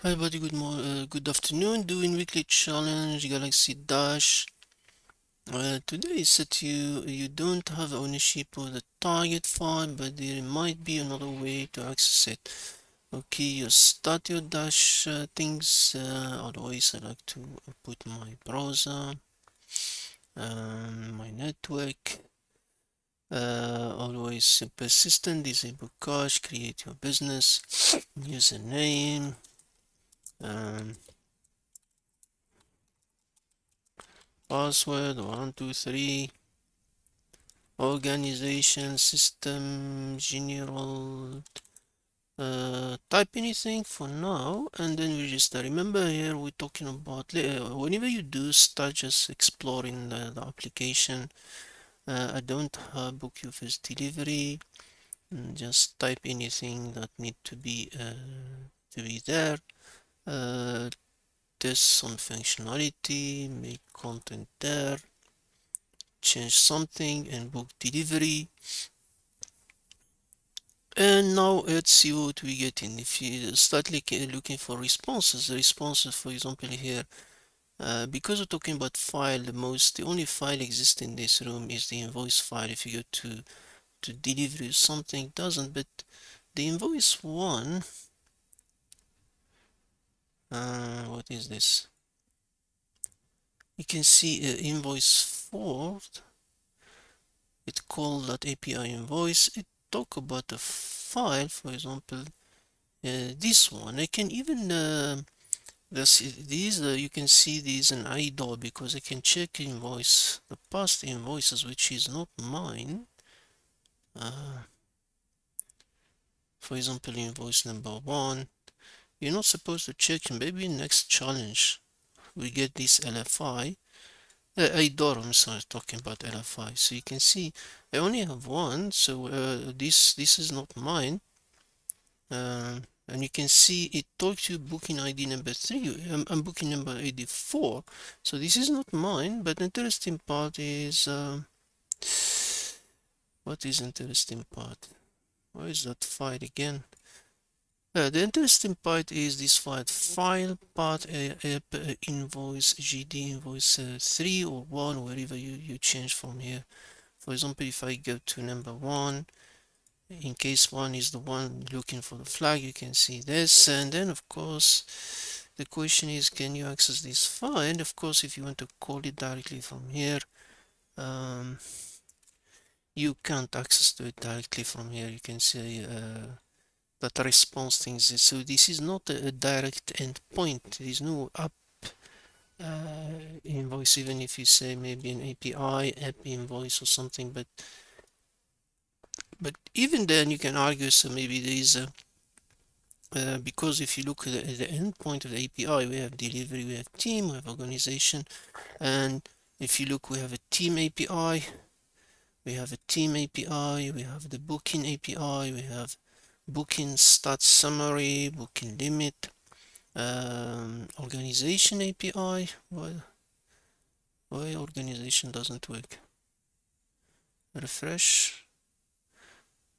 Hi everybody, good afternoon. Doing weekly challenge Galaxy Dash. Today is that you don't have ownership of the target file, but there might be another way to access it. Okay, you start your Dash things. Otherwise, I like to put my browser, my network. Always persistent, disable cache, create your business, username. Um, Password 123, organization, system, general, type anything for now and then register. Remember here we're talking about whenever you do start just exploring the application. I don't book you first delivery. Just type anything that need to be there. Test some functionality, make content there, change something and book delivery. And now let's see what we get in. If you start looking for responses, the responses, for example, here, because we're talking about file, the only file exists in this room is the invoice file. If you go to delivery, something doesn't, but the invoice one, what is this? You can see invoice 4, it's called that API invoice. It talk about a file, for example, this one. I can even these you can see these in idle because I can check invoice, the past invoices, which is not mine. For example, invoice number 1. You're not supposed to check. Maybe next challenge we get this LFI. IDOR, I'm sorry, talking about LFI. So you can see I only have one, so this is not mine. And you can see it talks you booking ID number 3. I'm booking number 84. So this is not mine, but interesting part is what is interesting part? Where is that file again? The interesting part is this file part invoice GD invoice 3 or 1, wherever you change from here. For example, if I go to number 1, in case 1 is the one looking for the flag, you can see this. And then of course the question is, can you access this file? And of course, if you want to call it directly from here, you can't access to it directly from here. You can say that response things. So this is not a direct endpoint. There is no app invoice, even if you say maybe an API app invoice or something. But even then, you can argue. So maybe there is a because if you look at the endpoint of the API, we have delivery, we have team, we have organization, and if you look, we have a team API, we have the booking API, we have booking stat summary, booking limit, organization API. Why organization doesn't work? Refresh.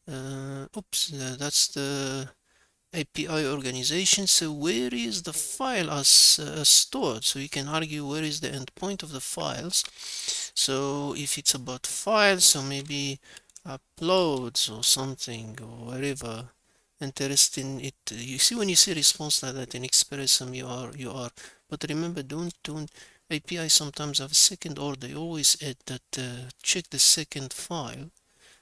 Oops, that's the API organization. So where is the file as stored? So you can argue where is the endpoint of the files. So if it's about files, so maybe uploads or something or wherever. Interesting. It you see when you see response like that in Expressum, you are. But remember, don't API sometimes have a second order. They always add that check the second file.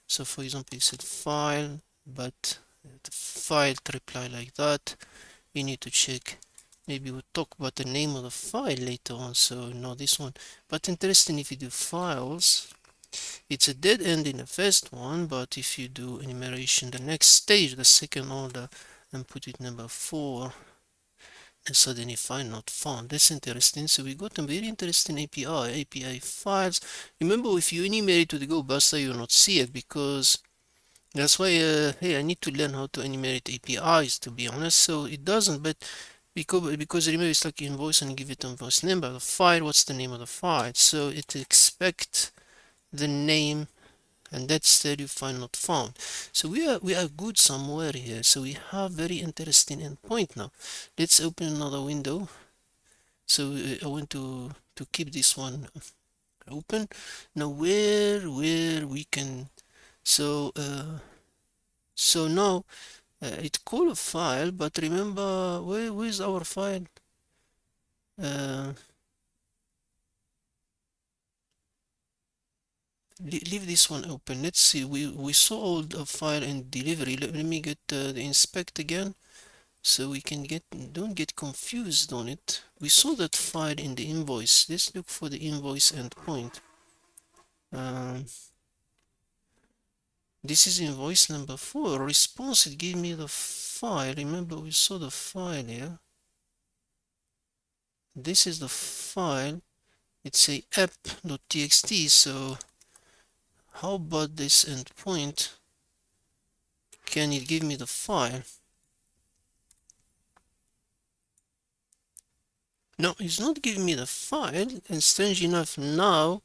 So for example, you said file, but the file to reply like that. We need to check. Maybe we'll talk about the name of the file later on, so not this one. But interesting, if you do files, it's a dead end in the first one, but if you do enumeration, the next stage, the second order, and put it number 4, and suddenly find not found. That's interesting. So we got a very interesting API files. Remember, if you enumerate to the Go Basta, you'll not see it because that's why, hey, I need to learn how to enumerate APIs, to be honest. So it doesn't, but because remember, it's like invoice and give it invoice number. The file, what's the name of the file? So it expects the name and that's tell you file not found. So we are good somewhere here. So we have very interesting endpoint now. Let's open another window. So I want to keep this one open. Now where we can, so now it call a file, but remember where is our file? Leave this one open. Let's see. We saw the file in delivery. Let me get the inspect again, so we can don't get confused on it. We saw that file in the invoice. Let's look for the invoice endpoint. This is invoice number 4. Response, it gave me the file. Remember, we saw the file here. This is the file. It's a app.txt. So how about this endpoint? Can it give me the file? No, it's not giving me the file, and strange enough now,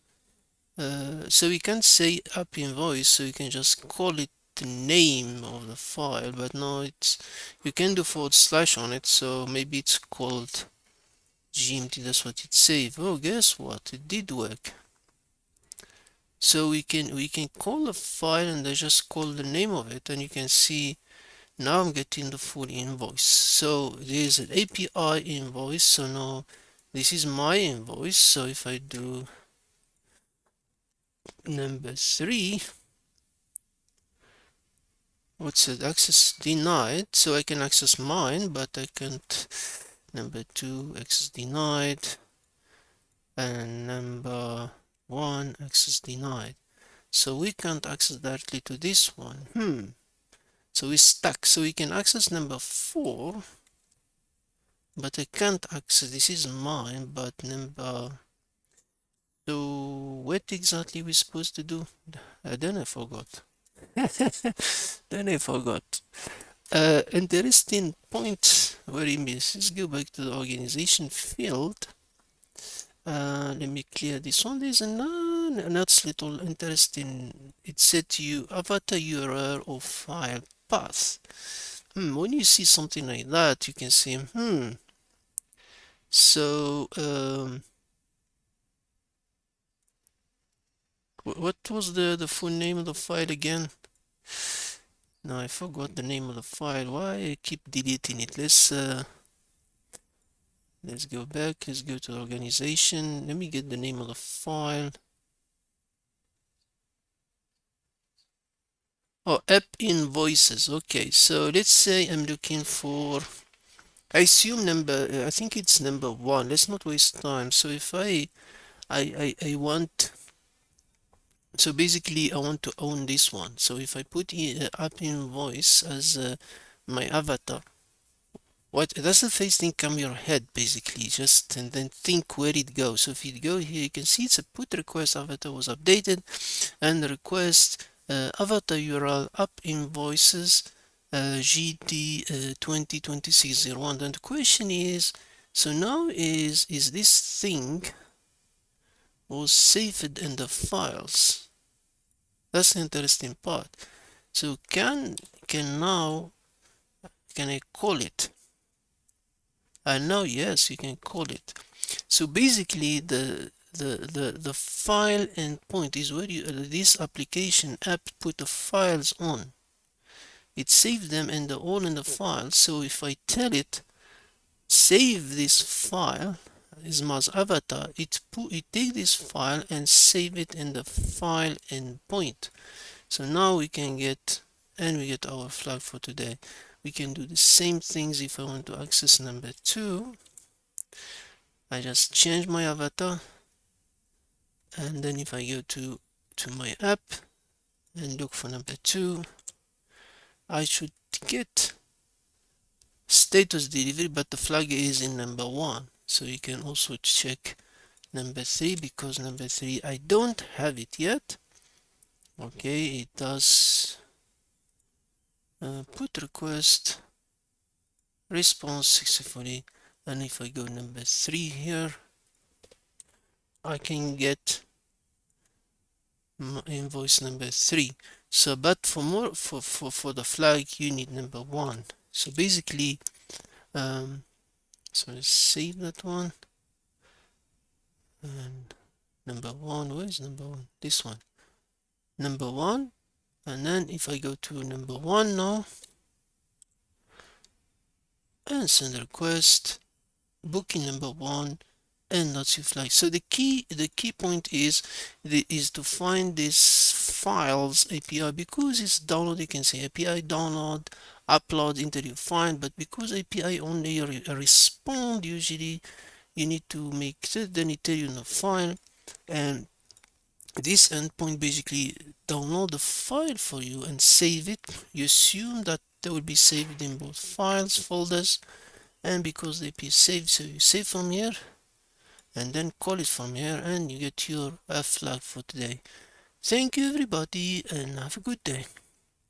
so we can't say app invoice, so you can just call it the name of the file, but now you can do / on it, so maybe it's called GMT, that's what it saved. Oh, guess what? It did work. So we can call a file and I just call the name of it, and you can see now I'm getting the full invoice. So there's an API invoice. So now this is my invoice. So if I do number 3, what's it? Access denied. So I can access mine, but I can't. Number 2, access denied. And number 1, access denied. So we can't access directly to this one. So we're stuck. So we can access number 4, but I can't access. This is mine, but number. So what exactly we supposed to do? Then I forgot. Then I forgot. Interesting point where he missed. Let's go back to the organization field. Let me clear this one. There's another little interesting. It said to you avatar URL or file path. When you see something like that, you can say, So what was the full name of the file again? No, I forgot the name of the file. Why I keep deleting it? Let's go back. Let's go to organization. Let me get the name of the file. Oh, app invoices. Okay, so let's say I'm looking for, I assume number, I think it's number 1. Let's not waste time. So if I want, so basically I want to own this one. So if I put in app invoice as my avatar, what does the face thing come your head basically, just and then think where it goes. So if you go here, you can see it's a put request avatar was updated, and the request avatar URL app invoices GT 202601. Then the question is, so now is this thing was saved in the files? That's the interesting part. So can I call it? And now yes, you can call it. So basically the file endpoint is where you this application app put the files on. It saved them and they're all in the file. So if I tell it save this file is my avatar, it take this file and save it in the file endpoint. So now we can get, and we get our flag for today. We can do the same things if I want to access number 2. I just change my avatar, and then if I go to my app and look for number 2, I should get status delivery, but the flag is in number 1. So you can also check number 3, because number 3 I don't have it yet. Okay, it does put request response successfully, and if I go number 3 here, I can get invoice number 3. So but for more for the flag you need number 1. So basically so let's save that one, and number 1, where is number 1? This one, number 1. And then if I go to number 1 now and send a request, booking number 1, and that's your flag. So the key point is to find this files API, because it's download. You can say API download, upload into your file, but because API only respond, usually you need to make it, then it tell you in the file, and this endpoint basically download the file for you and save it. You assume that they will be saved in both files folders, and because the API is saved, so you save from here and then call it from here, and you get your flag for today. Thank you everybody, and have a good day.